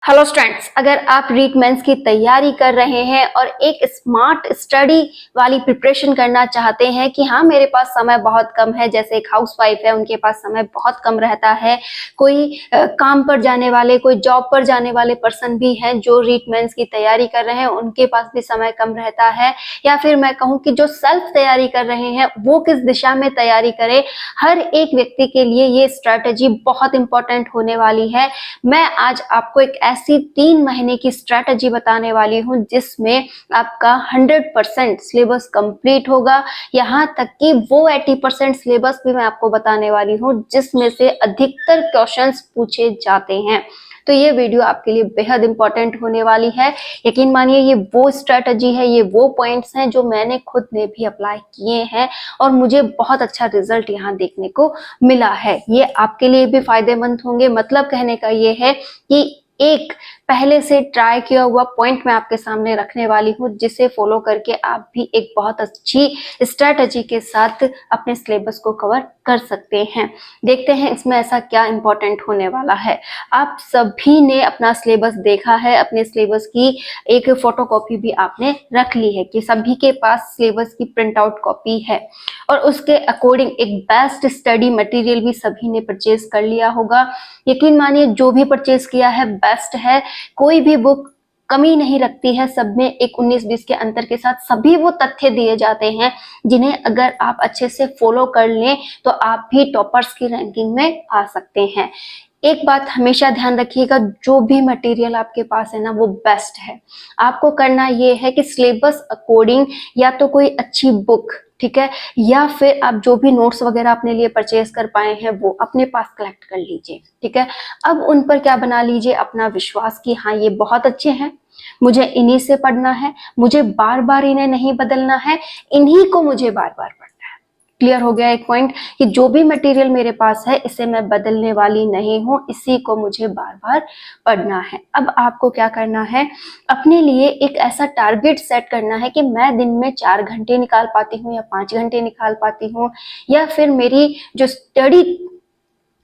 Hello students, अगर आप REET mains की तैयारी कर रहे हैं और एक स्मार्ट स्टडी वाली प्रिपरेशन करना चाहते हैं कि हाँ मेरे पास समय बहुत कम है, जैसे एक हाउसवाइफ है उनके पास समय बहुत कम रहता है, कोई काम पर जाने वाले, कोई जॉब पर जाने वाले पर्सन भी हैं जो रीट मेंस की तैयारी कर रहे हैं, उनके पास भी समय कम रहता है, या फिर मैं कहूँ कि जो सेल्फ तैयारी कर रहे हैं वो किस दिशा में तैयारी करें, हर एक व्यक्ति के लिए ये स्ट्रैटेजी बहुत इंपॉर्टेंट होने वाली है। मैं आज आपको एक ऐसी 3 महीने की स्ट्रैटेजी बताने वाली हूं जिसमें आपका 100% सिलेबस कंप्लीट होगा। यहां तक कि वो 80% सिलेबस भी मैं आपको बताने वाली हूं जिसमें से अधिकतर क्वेश्चंस पूछे जाते हैं। तो ये वीडियो आपके लिए बेहद इंपॉर्टेंट होने वाली है। यकीन मानिए ये वो स्ट्रैटेजी है, ये वो पॉइंट्स हैं जो मैंने खुद ने भी अप्लाई किए हैं और मुझे बहुत अच्छा रिजल्ट यहाँ देखने को मिला है। ये आपके लिए भी फायदेमंद होंगे। मतलब कहने का ये है कि एक पहले से ट्राई किया हुआ पॉइंट मैं आपके सामने रखने वाली हूँ जिसे फॉलो करके आप भी एक बहुत अच्छी स्ट्रैटेजी के साथ अपने सिलेबस को कवर कर सकते हैं। देखते हैं इसमें ऐसा क्या इंपॉर्टेंट होने वाला है। आप सभी ने अपना सिलेबस देखा है, अपने सिलेबस की एक फोटोकॉपी भी आपने रख ली है कि सभी के पास सिलेबस की प्रिंट आउट कॉपी है और उसके अकॉर्डिंग एक बेस्ट स्टडी मटेरियल भी सभी ने परचेज कर लिया होगा। यकीन मानिए जो भी परचेज किया है बेस्ट है, कोई भी बुक कमी नहीं रखती है, सब में एक 19-20 के अंतर के साथ सभी वो तथ्य दिए जाते हैं जिन्हें अगर आप अच्छे से फॉलो कर लें तो आप भी टॉपर्स की रैंकिंग में आ सकते हैं। एक बात हमेशा ध्यान रखिएगा, जो भी मटेरियल आपके पास है ना वो बेस्ट है। आपको करना ये है कि सिलेबस अकॉर्डिंग या तो कोई अच्छी बुक, ठीक है, या फिर आप जो भी नोट्स वगैरह अपने लिए परचेज कर पाए हैं वो अपने पास कलेक्ट कर लीजिए, ठीक है। अब उन पर क्या बना लीजिए, अपना विश्वास कि हाँ ये बहुत अच्छे हैं, मुझे इन्हीं से पढ़ना है, मुझे बार बार इन्हें नहीं बदलना है, इन्हीं को मुझे बार बार पढ़ना है। क्लियर हो गया एक पॉइंट कि जो भी मटेरियल मेरे पास है इसे मैं बदलने वाली नहीं हूँ, इसी को मुझे बार बार पढ़ना है। अब आपको क्या करना है, अपने लिए एक ऐसा टारगेट सेट करना है कि मैं दिन में 4 घंटे निकाल पाती हूँ या 5 घंटे निकाल पाती हूँ, या फिर मेरी जो स्टडी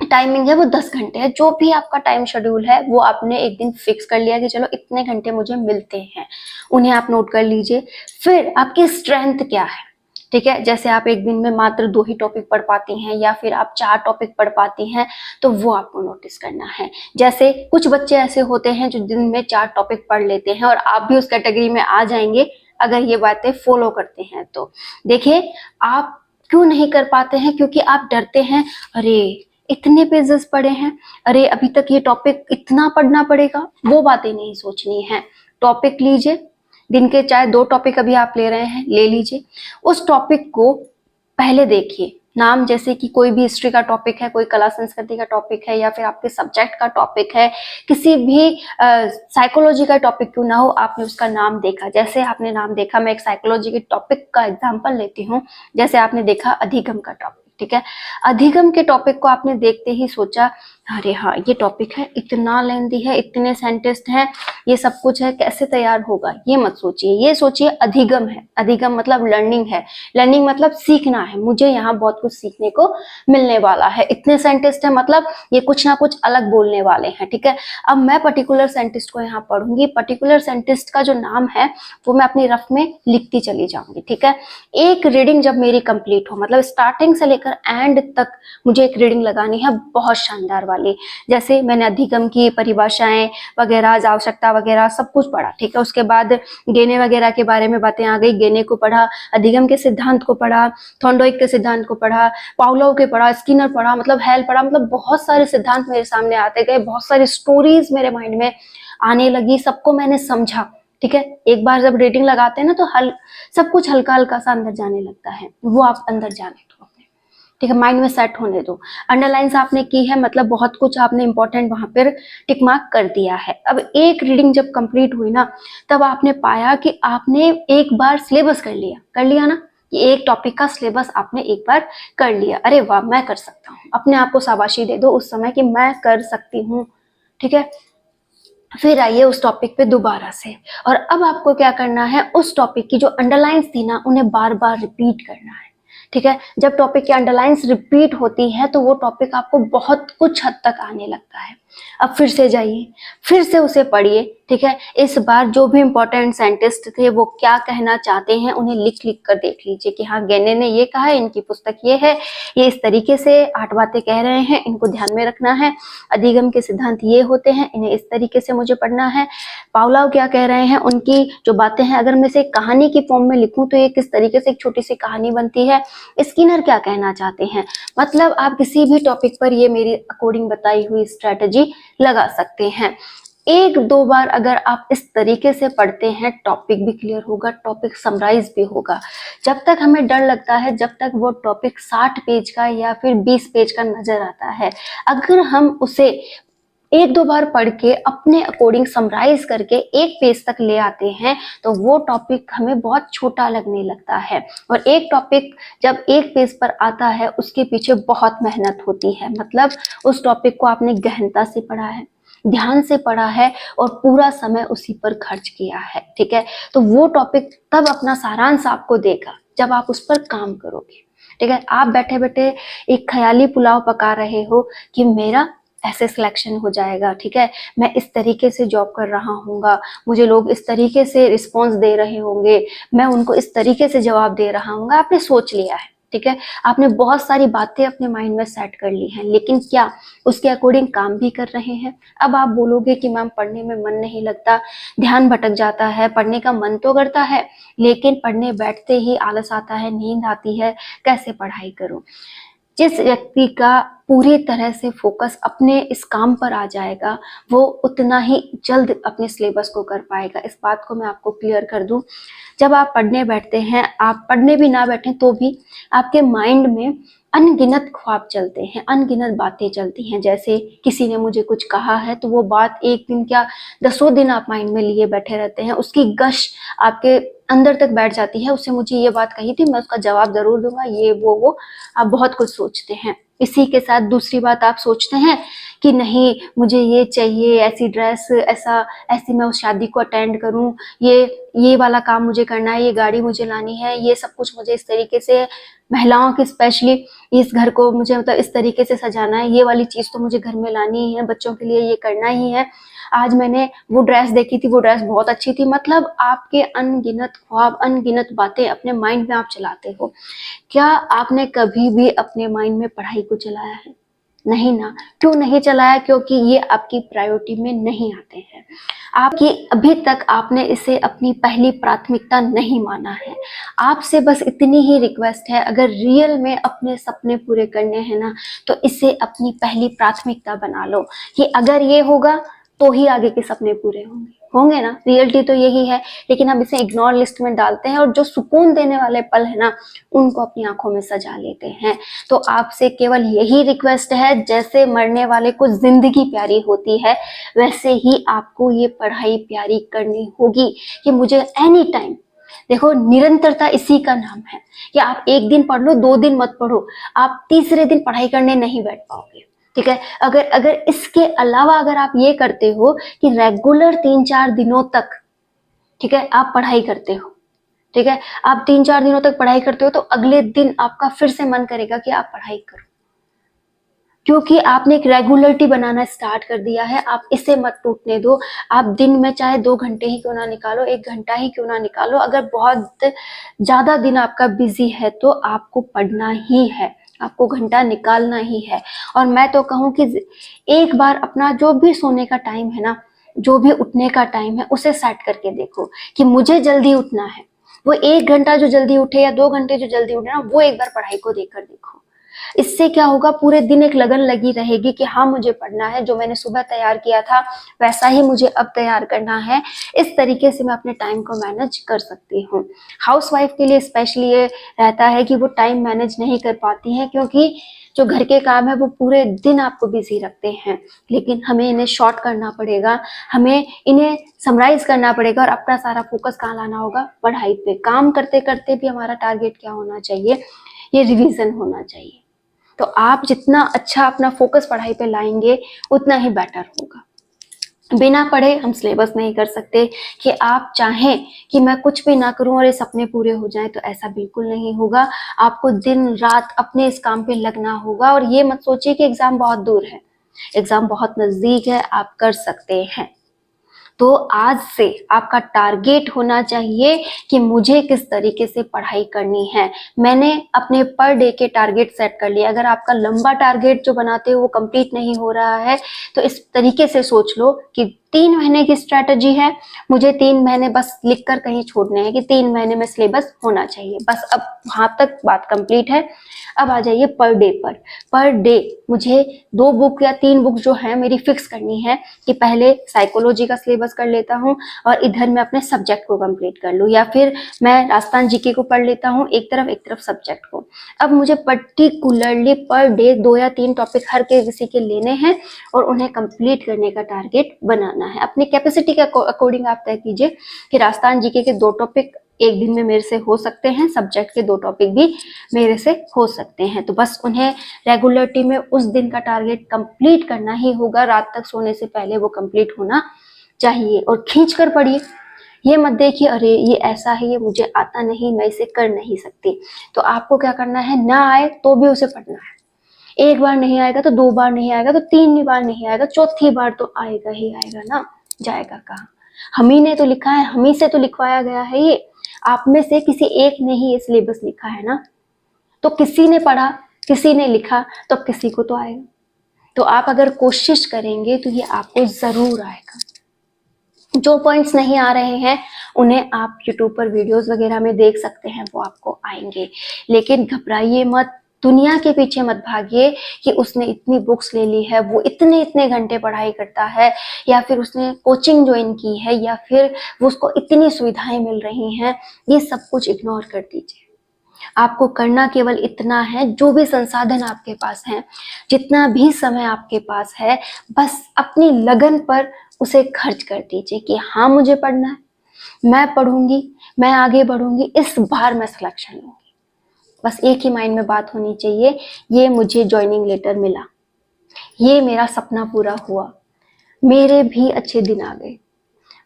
टाइमिंग है वो 10 घंटे है। जो भी आपका टाइम शेड्यूल है वो आपने एक दिन फिक्स कर लिया कि चलो इतने घंटे मुझे मिलते हैं, उन्हें आप नोट कर लीजिए। फिर आपकी स्ट्रेंथ क्या है, ठीक है, जैसे आप एक दिन में मात्र 2 ही टॉपिक पढ़ पाती हैं या फिर आप 4 टॉपिक पढ़ पाती हैं, तो वो आपको नोटिस करना है। जैसे कुछ बच्चे ऐसे होते हैं जो दिन में 4 टॉपिक पढ़ लेते हैं और आप भी उस कैटेगरी में आ जाएंगे अगर ये बातें फॉलो करते हैं। तो देखिए आप क्यों नहीं कर पाते हैं, क्योंकि आप डरते हैं, अरे इतने पेजेस पढ़े हैं, अरे अभी तक ये टॉपिक इतना पढ़ना पड़ेगा, वो बातें नहीं सोचनी है। टॉपिक लीजिए, दिन के चाहे 2 टॉपिक अभी आप ले रहे हैं, ले लीजिए, उस टॉपिक को पहले देखिए। नाम जैसे कि कोई भी हिस्ट्री का टॉपिक है, कोई कला संस्कृति का टॉपिक है, या फिर आपके सब्जेक्ट का टॉपिक है, किसी भी साइकोलॉजी का टॉपिक क्यों ना हो, आपने उसका नाम देखा। जैसे आपने नाम देखा, मैं एक साइकोलॉजी के टॉपिक का एग्जांपल लेती हूँ, जैसे आपने देखा अधिगम का टॉपिक, ठीक है, अधिगम के टॉपिक को आपने देखते ही सोचा अरे हाँ ये टॉपिक है, इतना लेंथी है, इतने साइंटिस्ट हैं, ये सब कुछ है, कैसे तैयार होगा, ये मत सोचिए। ये सोचिए अधिगम है, अधिगम मतलब लर्निंग है, लर्निंग मतलब सीखना है, मुझे यहाँ बहुत कुछ सीखने को मिलने वाला है। इतने साइंटिस्ट है मतलब ये कुछ ना कुछ अलग बोलने वाले हैं, ठीक है। अब मैं पर्टिकुलर साइंटिस्ट को यहाँ पढ़ूंगी, पर्टिकुलर साइंटिस्ट का जो नाम है वो मैं अपनी रफ में लिखती चली जाऊंगी, ठीक है। एक रीडिंग जब मेरी कंप्लीट हो, मतलब स्टार्टिंग से लेकर एंड तक मुझे एक रीडिंग लगानी है बहुत शानदार वाली। जैसे मैंने अधिगम की परिभाषाएं वगैरह, आवश्यकता वगैरह सब कुछ पढ़ा, ठीक है। उसके बाद गेने वगैरह के बारे में बातें आ गई, गेने को पढ़ा, अधिगम के सिद्धांत को पढ़ा, थॉर्नडाइक के सिद्धांत को पढ़ा, पावलोव के पढ़ा, स्किनर पढ़ा, मतलब हेल पढ़ा, मतलब बहुत सारे सिद्धांत मेरे सामने आते गए, बहुत सारी स्टोरीज मेरे माइंड में आने लगी, सबको मैंने समझा, ठीक है। एक बार जब रीडिंग लगाते हैं ना तो सब कुछ हल्का हल्का सा अंदर जाने लगता है, वो आप अंदर जाने दो अपने, ठीक है, माइंड में सेट होने दो। अंडरलाइंस आपने की है, मतलब बहुत कुछ आपने इंपॉर्टेंट वहां पर टिक मार्क कर दिया है। अब एक रीडिंग जब कंप्लीट हुई ना, तब आपने पाया कि आपने एक बार सिलेबस कर लिया ना, ये एक टॉपिक का सिलेबस आपने एक बार कर लिया। अरे वाह मैं कर सकता हूँ, अपने आप को शाबाशी दे दो उस समय कि मैं कर सकती हूँ, ठीक है। फिर आइए उस टॉपिक पे दोबारा से, और अब आपको क्या करना है, उस टॉपिक की जो अंडरलाइंस थी ना उन्हें बार बार रिपीट करना है, ठीक है। जब टॉपिक की अंडरलाइंस रिपीट होती है तो वो टॉपिक आपको बहुत कुछ हद तक आने लगता है। अब फिर से जाइए, फिर से उसे पढ़िए, ठीक है। इस बार जो भी इम्पोर्टेंट साइंटिस्ट थे वो क्या कहना चाहते हैं उन्हें लिख लिख कर देख लीजिए कि हाँ गेने ने ये कहा है, इनकी पुस्तक ये है, ये इस तरीके से 8 बातें कह रहे हैं, इनको ध्यान में रखना है, अधिगम के सिद्धांत ये होते हैं, इन्हें इस तरीके से मुझे पढ़ना है, पावलोव क्या कह रहे हैं, उनकी जो बातें हैं अगर मैं इसे कहानी की फॉर्म में लिखूं तो ये किस तरीके से एक छोटी सी कहानी बनती है, स्किनर क्या कहना चाहते हैं। मतलब आप किसी भी टॉपिक पर ये मेरी अकॉर्डिंग बताई हुई स्ट्रेटजी लगा सकते हैं। 1-2 बार अगर आप इस तरीके से पढ़ते हैं टॉपिक भी क्लियर होगा, टॉपिक समराइज भी होगा। जब तक हमें डर लगता है, जब तक वो टॉपिक 60 पेज का या फिर 20 पेज का नजर आता है, अगर हम उसे 1-2 बार पढ़ के अपने अकॉर्डिंग समराइज करके 1 पेज तक ले आते हैं तो वो टॉपिक हमें बहुत छोटा लगने लगता है। और एक टॉपिक जब 1 पेज पर आता है उसके पीछे बहुत मेहनत होती है, मतलब उस टॉपिक को आपने गहनता से पढ़ा है, ध्यान से पढ़ा है और पूरा समय उसी पर खर्च किया है, ठीक है। तो वो टॉपिक तब अपना सारांश आपको देगा जब आप उस पर काम करोगे, ठीक है। आप बैठे बैठे एक ख्याली पुलाव पका रहे हो कि मेरा ऐसे सिलेक्शन हो जाएगा, ठीक है, मैं इस तरीके से जॉब कर रहा हूँगा, मुझे लोग इस तरीके से रिस्पॉन्स दे रहे होंगे, मैं उनको इस तरीके से जवाब दे रहा हूँगा, आपने सोच लिया है, ठीक है। आपने बहुत सारी बातें अपने माइंड में सेट कर ली हैं, लेकिन क्या उसके अकॉर्डिंग काम भी कर रहे हैं। अब आप बोलोगे कि मैम पढ़ने में मन नहीं लगता, ध्यान भटक जाता है, पढ़ने का मन तो करता है लेकिन पढ़ने बैठते ही आलस आता है, नींद आती है, कैसे पढ़ाई करूं। जिस व्यक्ति का पूरी तरह से फोकस अपने इस काम पर आ जाएगा वो उतना ही जल्द अपने सिलेबस को कर पाएगा। इस बात को मैं आपको क्लियर कर दूं, जब आप पढ़ने बैठते हैं, आप पढ़ने भी ना बैठें तो भी आपके माइंड में अनगिनत ख्वाब चलते हैं, अनगिनत बातें चलती हैं। जैसे किसी ने मुझे कुछ कहा है तो वो बात एक दिन क्या 10 दिन आप माइंड में लिए बैठे रहते हैं, उसकी गश आपके अंदर तक बैठ जाती है। उससे मुझे ये बात कही थी, मैं उसका जवाब जरूर दूंगा, ये वो आप बहुत कुछ सोचते हैं। इसी के साथ दूसरी बात आप सोचते हैं कि नहीं मुझे ये चाहिए, ऐसी ड्रेस, ऐसी मैं उस शादी को अटेंड करूं, ये वाला काम मुझे करना है, ये गाड़ी मुझे लानी है, ये सब कुछ मुझे इस तरीके से, महिलाओं की स्पेशली इस घर को मुझे मतलब इस तरीके से सजाना है, ये वाली चीज तो मुझे घर में लानी ही है, बच्चों के लिए ये करना ही है, आज मैंने वो ड्रेस देखी थी, वो ड्रेस बहुत अच्छी थी। मतलब आपके अनगिनत ख्वाब, अनगिनत बातें अपने माइंड में आप चलाते हो। क्या आपने कभी भी अपने माइंड में पढ़ाई को चलाया है? नहीं ना। क्यों नहीं चलाया? क्योंकि ये आपकी प्रायोरिटी में नहीं आते हैं। आपकी अभी तक आपने इसे अपनी पहली प्राथमिकता नहीं माना है। आपसे बस इतनी ही रिक्वेस्ट है, अगर रियल में अपने सपने पूरे करने हैं ना तो इसे अपनी पहली प्राथमिकता बना लो कि अगर ये होगा तो ही आगे के सपने पूरे होंगे ना। रियलिटी तो यही है, लेकिन हम इसे इग्नोर लिस्ट में डालते हैं और जो सुकून देने वाले पल है ना उनको अपनी आंखों में सजा लेते हैं। तो आपसे केवल यही रिक्वेस्ट है, जैसे मरने वाले को जिंदगी प्यारी होती है वैसे ही आपको ये पढ़ाई प्यारी करनी होगी कि मुझे एनी टाइम, देखो निरंतरता इसी का नाम है कि आप एक दिन पढ़ लो, 2 दिन मत पढ़ो, आप तीसरे दिन पढ़ाई करने नहीं बैठ पाओगे, ठीक है। अगर इसके अलावा अगर आप ये करते हो कि रेगुलर 3-4 दिनों तक, ठीक है, आप पढ़ाई करते हो, ठीक है, आप 3-4 दिनों तक पढ़ाई करते हो तो अगले दिन आपका फिर से मन करेगा कि आप पढ़ाई करो, क्योंकि आपने एक रेगुलरिटी बनाना स्टार्ट कर दिया है। आप इसे मत टूटने दो। आप दिन में चाहे 2 घंटे ही क्यों ना निकालो, 1 घंटा ही क्यों ना निकालो, अगर बहुत ज्यादा दिन आपका बिजी है तो आपको पढ़ना ही है, आपको घंटा निकालना ही है। और मैं तो कहूँ कि एक बार अपना जो भी सोने का टाइम है ना, जो भी उठने का टाइम है, उसे सेट करके देखो कि मुझे जल्दी उठना है। वो 1 घंटा जो जल्दी उठे या 2 घंटे जो जल्दी उठे ना, वो एक बार पढ़ाई को देकर देखो। इससे क्या होगा, पूरे दिन एक लगन लगी रहेगी कि हाँ मुझे पढ़ना है, जो मैंने सुबह तैयार किया था वैसा ही मुझे अब तैयार करना है। इस तरीके से मैं अपने टाइम को मैनेज कर सकती हूँ। हाउसवाइफ के लिए स्पेशली ये रहता है कि वो टाइम मैनेज नहीं कर पाती हैं, क्योंकि जो घर के काम है वो पूरे दिन आपको बिजी रखते हैं, लेकिन हमें इन्हें शॉर्ट करना पड़ेगा, हमें इन्हें समराइज करना पड़ेगा और अपना सारा फोकस कहाँ लाना होगा, पढ़ाई पे। काम करते करते भी हमारा टारगेट क्या होना चाहिए, ये रिवीजन होना चाहिए। तो आप जितना अच्छा अपना फोकस पढ़ाई पे लाएंगे उतना ही बेटर होगा। बिना पढ़े हम सिलेबस नहीं कर सकते। कि आप चाहें कि मैं कुछ भी ना करूं और ये सपने पूरे हो जाएं, तो ऐसा बिल्कुल नहीं होगा। आपको दिन रात अपने इस काम पे लगना होगा। और ये मत सोचिए कि एग्जाम बहुत दूर है, एग्जाम बहुत नजदीक है, आप कर सकते हैं। तो आज से आपका टारगेट होना चाहिए कि मुझे किस तरीके से पढ़ाई करनी है। मैंने अपने पर डे के टारगेट सेट कर लिए। अगर आपका लंबा टारगेट जो बनाते हो वो कंप्लीट नहीं हो रहा है तो इस तरीके से सोच लो कि 3 महीने की स्ट्रैटेजी है, मुझे 3 महीने बस लिखकर कहीं छोड़ने हैं कि 3 महीने में सिलेबस होना चाहिए, बस अब वहां तक बात कंप्लीट है। अब आ जाइए पर डे मुझे 2 बुक या 3 बुक जो है मेरी फिक्स करनी है कि पहले साइकोलॉजी का सिलेबस कर लेता हूँ और इधर मैं अपने सब्जेक्ट को कंप्लीट कर लूँ, या फिर मैं राजस्थान जीके को पढ़ लेता हूँ एक तरफ सब्जेक्ट को। अब मुझे पर्टिकुलरली पर डे 2 या 3 टॉपिक हर किसी के लेने हैं और उन्हें कंप्लीट करने का टारगेट बनाना है। अपनी कैपेसिटी के अकॉर्डिंग आप तय कीजिए कि राजस्थान जीके के 2 टॉपिक एक दिन में मेरे से हो सकते हैं, सब्जेक्ट के 2 टॉपिक भी मेरे से हो सकते हैं। तो बस उन्हें रेगुलरिटी में उस दिन का टारगेट कंप्लीट करना ही होगा, रात तक सोने से पहले वो कंप्लीट होना चाहिए। और खींच कर पढ़िए, ये मत देखिए अरे ये ऐसा है, ये मुझे आता नहीं, मैं इसे कर नहीं सकती। तो आपको क्या करना है, ना आए तो भी उसे पढ़ना है। एक बार नहीं आएगा तो 2 बार नहीं आएगा तो 3 बार नहीं आएगा, चौथी बार तो आएगा ही आएगा ना, जाएगा कहाँ। हम ही ने तो लिखा है, हम ही से तो लिखवाया गया है ये, आप में से किसी एक ने ही ये सिलेबस लिखा है ना। तो किसी ने पढ़ा, किसी ने लिखा, तो किसी को तो आएगा। तो आप अगर कोशिश करेंगे तो ये आपको जरूर आएगा। जो पॉइंट्स नहीं आ रहे हैं उन्हें आप यूट्यूब पर वीडियोस वगैरह में देख सकते हैं, वो आपको आएंगे। लेकिन घबराइए मत, दुनिया के पीछे मत भागिए कि उसने इतनी बुक्स ले ली है, वो इतने इतने घंटे पढ़ाई करता है, या फिर उसने कोचिंग ज्वाइन की है, या फिर वो उसको इतनी सुविधाएं मिल रही हैं। ये सब कुछ इग्नोर कर दीजिए। आपको करना केवल इतना है, जो भी संसाधन आपके पास है, जितना भी समय आपके पास है, बस अपनी लगन पर उसे खर्च कर दीजिए कि हाँ मुझे पढ़ना है, मैं पढ़ूंगी, मैं आगे बढ़ूंगी, इस बार मैं सिलेक्शन लूंगी। बस एक ही माइंड में बात होनी चाहिए, ये मुझे ज्वाइनिंग लेटर मिला, ये मेरा सपना पूरा हुआ, मेरे भी अच्छे दिन आ गए।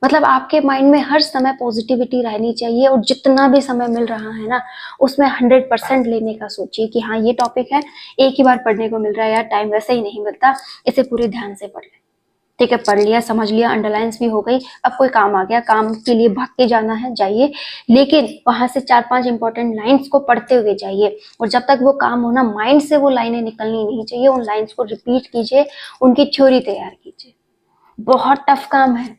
मतलब आपके माइंड में हर समय पॉजिटिविटी रहनी चाहिए, और जितना भी समय मिल रहा है ना उसमें 100% लेने का सोचिए कि हाँ ये टॉपिक है, एक ही बार पढ़ने को मिल रहा है यार, टाइम वैसे ही नहीं मिलता, इसे पूरे ध्यान से पढ़ ले। ठीक है, पढ़ लिया, समझ लिया, अंडरलाइंस भी हो गई, अब कोई काम आ गया, काम के लिए भाग के जाना है, जाइए, लेकिन वहां से 4-5 इंपॉर्टेंट लाइंस को पढ़ते हुए जाइए। और जब तक वो काम होना, माइंड से वो लाइनें निकलनी नहीं चाहिए, उन लाइंस को रिपीट कीजिए, उनकी थ्योरी तैयार कीजिए। बहुत टफ काम है,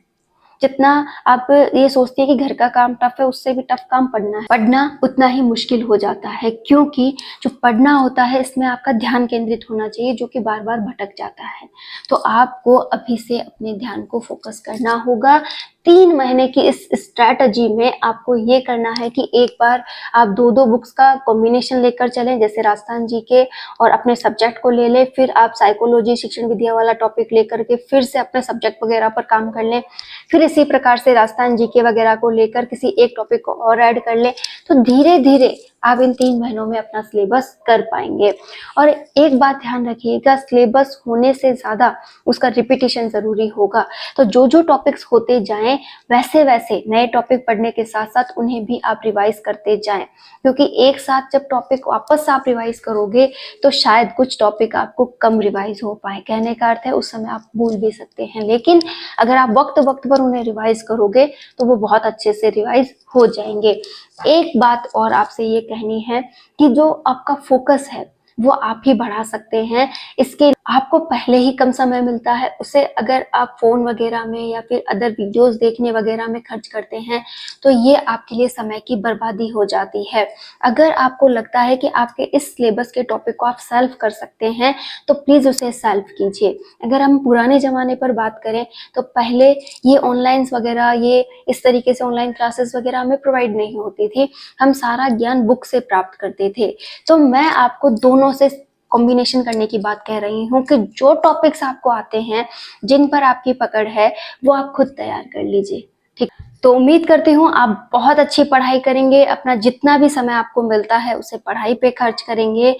जितना आप ये सोचती है कि घर का काम टफ है, उससे भी टफ काम पढ़ना है। पढ़ना उतना ही मुश्किल हो जाता है, क्योंकि जो पढ़ना होता है इसमें आपका ध्यान केंद्रित होना चाहिए, जो कि बार बार भटक जाता है। तो आपको अभी से अपने ध्यान को फोकस करना होगा। 3 महीने की इस स्ट्रैटेजी में आपको ये करना है कि एक बार आप 2-2 बुक्स का कॉम्बिनेशन लेकर चलें, जैसे राजस्थान जीके और अपने सब्जेक्ट को ले लें, फिर आप साइकोलॉजी शिक्षण विद्या वाला टॉपिक लेकर के फिर से अपने सब्जेक्ट वगैरह पर काम कर लें, फिर इसी प्रकार से राजस्थान जीके वगैरह को लेकर किसी एक टॉपिक को और ऐड कर लें। तो धीरे धीरे आप इन 3 महीनों में अपना सिलेबस कर पाएंगे। और एक बात ध्यान रखिएगा, सिलेबस होने से ज्यादा उसका रिपीटिशन जरूरी होगा। तो जो जो टॉपिक्स होते जाएं वैसे वैसे नए टॉपिक पढ़ने के साथ साथ उन्हें भी आप रिवाइज करते जाएं, क्योंकि एक साथ जब टॉपिक वापस आप रिवाइज करोगे तो शायद कुछ टॉपिक आपको कम रिवाइज हो पाए। कहने का अर्थ है उस समय आप भूल भी सकते हैं, लेकिन अगर आप वक्त वक्त पर उन्हें रिवाइज करोगे तो वो बहुत अच्छे से रिवाइज हो जाएंगे। एक बात और आपसे ये कहनी है कि जो आपका फोकस है वो आप ही बढ़ा सकते हैं। इसके आपको पहले ही कम समय मिलता है, उसे अगर आप फोन वगैरह में या फिर अदर वीडियोस देखने वगैरह में खर्च करते हैं तो ये आपके लिए समय की बर्बादी हो जाती है। अगर आपको लगता है कि आपके इस सिलेबस के टॉपिक को आप सॉल्व कर सकते हैं तो प्लीज उसे सॉल्व कीजिए। अगर हम पुराने जमाने पर बात करें तो पहले ये ऑनलाइन वगैरह, ये इस तरीके से ऑनलाइन क्लासेस वगैरह हमें प्रोवाइड नहीं होती थी, हम सारा ज्ञान बुक से प्राप्त करते थे। तो मैं आपको दोनों से कॉम्बिनेशन करने की बात कह रही हूँ कि जो टॉपिक्स आपको आते हैं, जिन पर आपकी पकड़ है, वो आप खुद तैयार कर लीजिए। ठीक, तो उम्मीद करती हूँ आप बहुत अच्छी पढ़ाई करेंगे, अपना जितना भी समय आपको मिलता है उसे पढ़ाई पे खर्च करेंगे।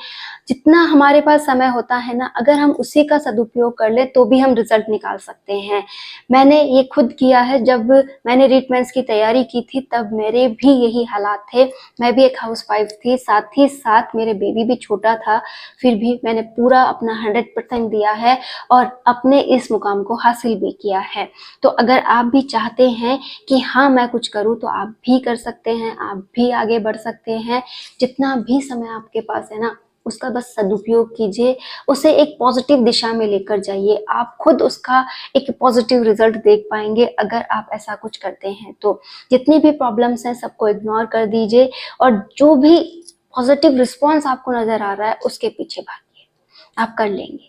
जितना हमारे पास समय होता है ना, अगर हम उसी का सदुपयोग कर ले तो भी हम रिजल्ट निकाल सकते हैं। मैंने ये खुद किया है, जब मैंने रीट मेंस की तैयारी की थी तब मेरे भी यही हालात थे। मैं भी एक हाउसवाइफ थी, साथ ही साथ मेरे बेबी भी छोटा था, फिर भी मैंने पूरा अपना 100% दिया है और अपने इस मुकाम को हासिल भी किया है। तो अगर आप भी चाहते हैं कि हाँ मैं कुछ करूँ तो आप भी कर सकते हैं, आप भी आगे बढ़ सकते हैं। जितना भी समय आपके पास है ना, उसका बस सदुपयोग कीजिए, उसे एक पॉजिटिव दिशा में लेकर जाइए। आप खुद उसका एक पॉजिटिव रिजल्ट देख पाएंगे अगर आप ऐसा कुछ करते हैं तो। जितनी भी प्रॉब्लम्स हैं सबको इग्नोर कर दीजिए और जो भी पॉजिटिव रिस्पॉन्स आपको नजर आ रहा है उसके पीछे भागिए, आप कर लेंगे।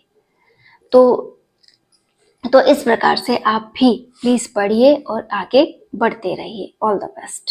तो इस प्रकार से आप भी प्लीज पढ़िए और आगे बढ़ते रहिए। All the best.